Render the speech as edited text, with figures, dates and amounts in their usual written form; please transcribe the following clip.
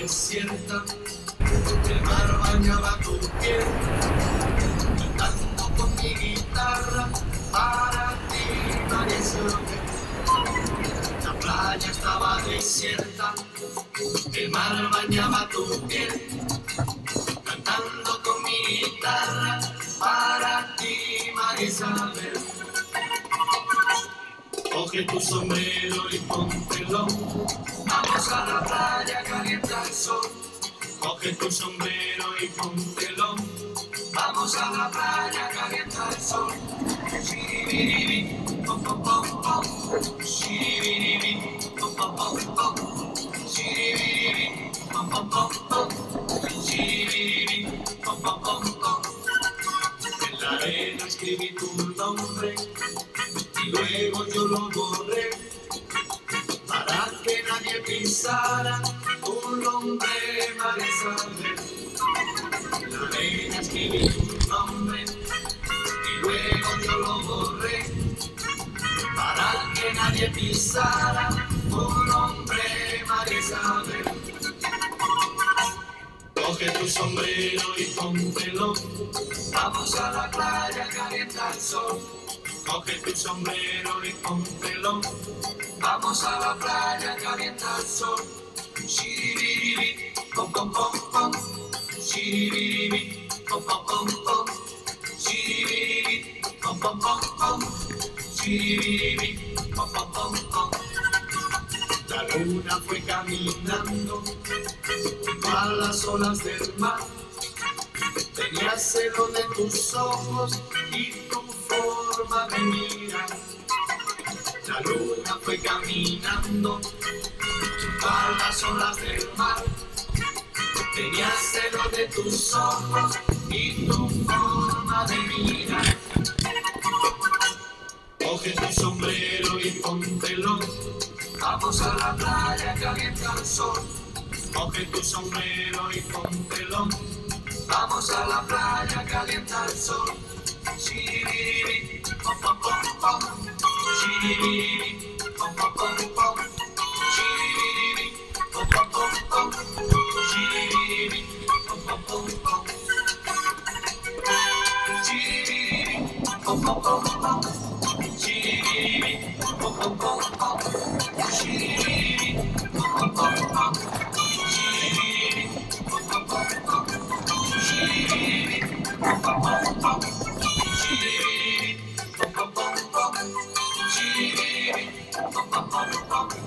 desierta, el mar bañaba tu piel, cantando con mi guitarra para ti, María Isabel. La playa estaba desierta, el mar bañaba tu piel, cantando con mi guitarra para ti, María Isabel. Coge tu sombrero y póntelo, vamos a la playa, calienta el sol. Coge tu sombrero y póntelo, vamos a la playa, calienta el sol. Shiribiribi, pom pom pom pom. Shiribiribi, pom pom pom pom. Shiribiribi, pom pom pom pom. Shiribiribi, pom pom pom pom. En la arena escribí tu nombre y luego yo lo borré para que nadie pisara tu nombre, María Isabel. En la arena escribí tu nombre y luego yo lo borré para que nadie pisara tu nombre, María Isabel. Coge tu sombrero y póntelo, vamos a la playa, calienta el sol. Coge tu sombrero y póntelo, vamos a la playa, calienta el sol. Shiribiribi, pom pom pom pom. Shiribiribi, pom pom pom pom. Shiribiribi, pom pom pom pom. Shiribiribi, pom pom pom pom. La luna fue caminando a las olas del mar. Tenía celo de tus ojos y tu forma de mirar. La luna fue caminando a las olas del mar. Tenía celo de tus ojos y tu forma de mirar. Coge tu sombrero y póntelo, vamos a la playa, calienta el sol. Coge tu sombrero y póntelo, vamos a la playa, calienta el sol. Shiribiribi, pom pom pom pom. Shiribiribi, pom pom pom pom. Shiribiribi, pom pom pom pom. Shiribiribi, pom pom pom pom. Shiribiribi, pom pom pom pom. Shiribiribi, pom pom pom pom. Shiribiribi, pom pom pom pom. Shiribiribi, pom pom pom pom. Shiribiribi, pom pom pom pom. Shiribiribi, pom pom pom pom. Shiribiribi, pom pom pom pom.